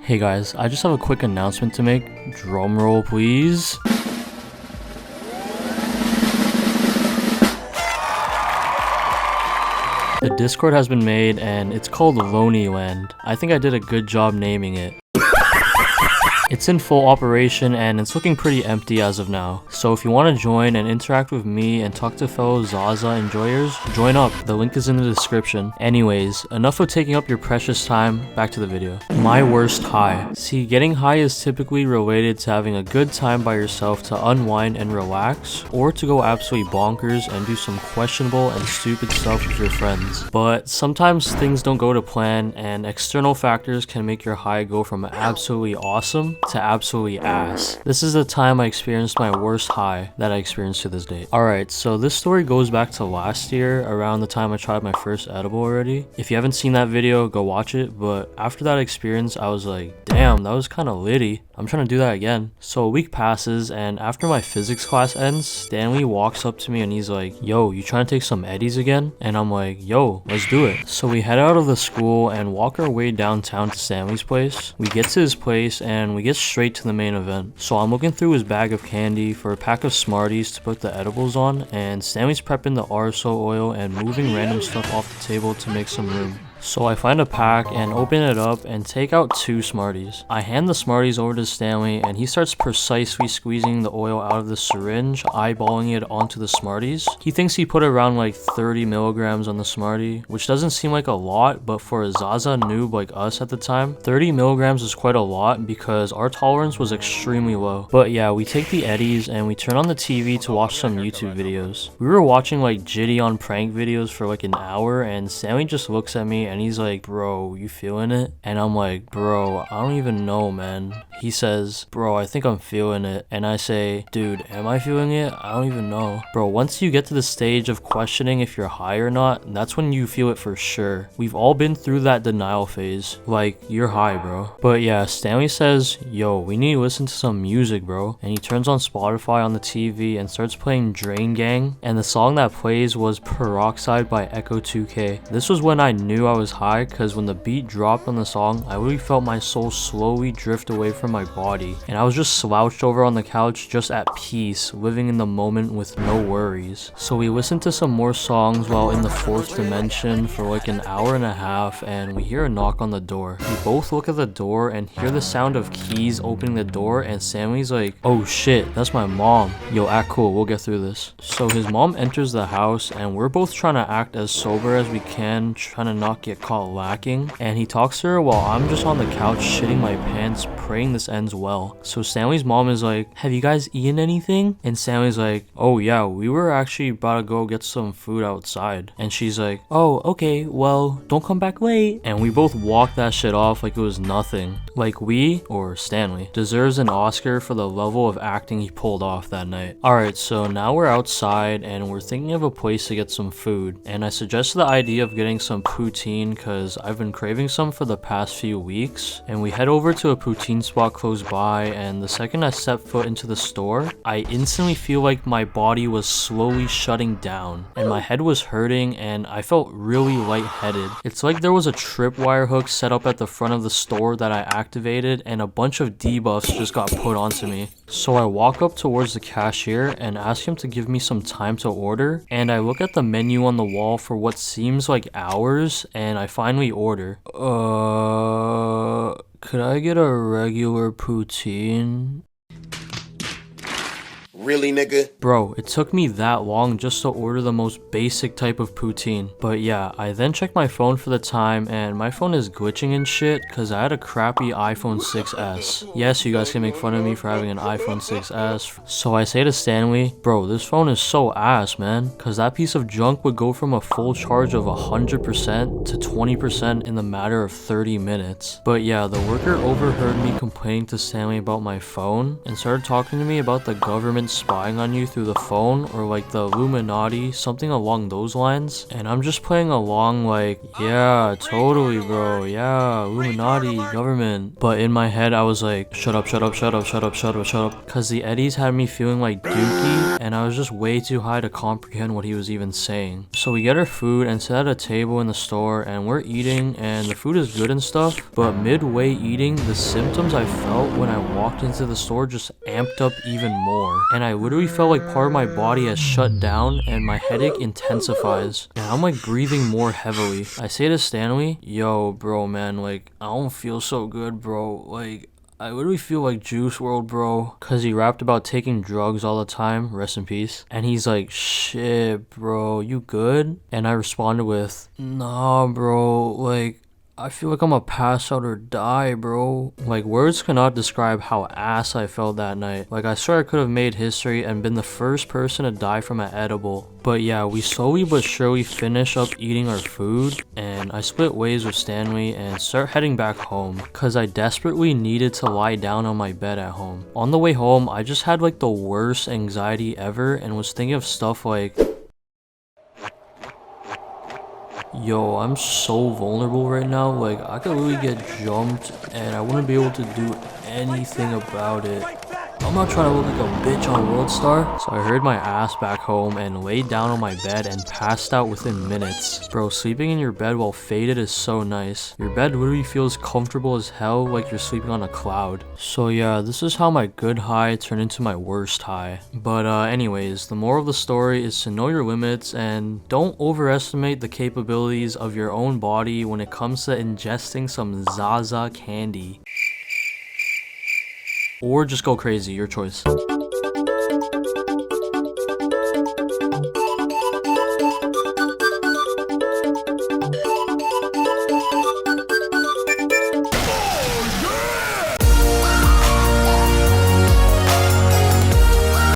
Hey guys, I just have a quick announcement to make. Drum roll, please. The Discord has been made and it's called LoneE Land. I think I did a good job naming it. It's in full operation and it's looking pretty empty as of now. So if you want to join and interact with me and talk to fellow Zaza enjoyers, join up. The link is in the description. Anyways, enough of taking up your precious time. Back to the video. My worst high. See, getting high is typically related to having a good time by yourself to unwind and relax, or to go absolutely bonkers and do some questionable and stupid stuff with your friends. But sometimes things don't go to plan and external factors can make your high go from absolutely awesome to absolutely ass. This is the time I experienced my worst high that I experienced to this date. Alright, so this story goes back to last year, around the time I tried my first edible already. If you haven't seen that video, go watch it, but after that experience, I was like, damn, that was kinda litty. I'm trying to do that again. So a week passes, and after my physics class ends, Stanley walks up to me and he's like, yo, you trying to take some eddies again? And I'm like, yo, let's do it. So we head out of the school and walk our way downtown to Stanley's place. We get to his place and we get straight to the main event. So I'm looking through his bag of candy for a pack of Smarties to put the edibles on, and Stanley's prepping the RSO oil and moving random stuff off the table to make some room. So I find a pack and open it up and take out 2 Smarties. I hand the Smarties over to Stanley and he starts precisely squeezing the oil out of the syringe, eyeballing it onto the Smarties. He thinks he put around like 30 milligrams on the Smartie, which doesn't seem like a lot, but for a Zaza noob like us at the time, 30 milligrams is quite a lot because our tolerance was extremely low. But yeah, we take the eddies and we turn on the TV to watch some YouTube videos. We were watching like Jitty on prank videos for like an hour, and Stanley just looks at me and he's like, bro, you feeling it? And I'm like, bro, I don't even know, man. He says, bro, I think I'm feeling it. And I say, dude, am I feeling it? I don't even know. Bro, once you get to the stage of questioning if you're high or not, that's when you feel it for sure. We've all been through that denial phase. Like, you're high, bro. But yeah, Stanley says, yo, we need to listen to some music, bro. And he turns on Spotify on the TV and starts playing Drain Gang. And the song that plays was Peroxide by Echo 2K. This was when I knew I was high, because when the beat dropped on the song, I really felt my soul slowly drift away from my body, and I was just slouched over on the couch, just at peace, living in the moment with no worries. So we listened to some more songs while in the 4th dimension for like an hour and a half, and we hear a knock on the door. We both look at the door and hear the sound of keys opening the door, and Sammy's like, oh shit, that's my mom. Yo, act cool, we'll get through this. So his mom enters the house and we're both trying to act as sober as we can, trying to not get caught lacking, and he talks to her while I'm just on the couch shitting my pants, praying this ends well. So Stanley's mom is like, have you guys eaten anything? And Stanley's like, oh yeah, we were actually about to go get some food outside. And she's like, oh okay, well don't come back late. And we both walked that shit off like it was nothing. Like we, or Stanley, deserves an Oscar for the level of acting he pulled off that night. Alright, so now we're outside and we're thinking of a place to get some food, and I suggested the idea of getting some poutine because I've been craving some for the past few weeks. And we head over to a poutine spot close by, and the second I step foot into the store, I instantly feel like my body was slowly shutting down and my head was hurting and I felt really lightheaded. It's like there was a tripwire hook set up at the front of the store that I activated and a bunch of debuffs just got put onto me. So I walk up towards the cashier and ask him to give me some time to order, and I look at the menu on the wall for what seems like hours, and I finally order. Could I get a regular poutine? Really, nigga? Bro, it took me that long just to order the most basic type of poutine. But yeah, I then checked my phone for the time, and my phone is glitching and shit because I had a crappy iPhone 6s. Yes, you guys can make fun of me for having an iPhone 6s. So I say to Stanley, bro, this phone is so ass, man, because that piece of junk would go from a full charge of 100% to 20% in the matter of 30 minutes. But yeah, the worker overheard me complaining to Stanley about my phone and started talking to me about the government spying on you through the phone, or like the Illuminati, something along those lines. And I'm just playing along like, yeah, totally, bro, yeah, Illuminati, government. But in my head, I was like, shut up, shut up, shut up, shut up, shut up, shut up. Cause the eddies had me feeling like dookie, and I was just way too high to comprehend what he was even saying. So we get our food and sit at a table in the store, and we're eating, and the food is good and stuff. But midway eating, the symptoms I felt when I walked into the store just amped up even more. And I literally felt like part of my body has shut down, and my headache intensifies. And I'm like breathing more heavily. I say to Stanley, yo, bro, man, like, I don't feel so good, bro. Like, I literally feel like Juice WRLD, bro. Cause he rapped about taking drugs all the time, rest in peace. And he's like, shit, bro, you good? And I responded with, nah, bro, like, I feel like I'm gonna pass out or die, bro. Like, words cannot describe how ass I felt that night. Like, I swear I could have made history and been the first person to die from an edible. But yeah, we slowly but surely finish up eating our food, and I split ways with Stanley and start heading back home, cause I desperately needed to lie down on my bed at home. On the way home, I just had like the worst anxiety ever and was thinking of stuff like, yo, I'm so vulnerable right now. Like, I could really get jumped and I wouldn't be able to do anything about it. I'm not trying to look like a bitch on World Star. So I hurried my ass back home and laid down on my bed and passed out within minutes. Bro, sleeping in your bed while faded is so nice. Your bed literally feels comfortable as hell, like you're sleeping on a cloud. So yeah, this is how my good high turned into my worst high. But anyways, the moral of the story is to know your limits and don't overestimate the capabilities of your own body when it comes to ingesting some Zaza candy. Or just go crazy, your choice.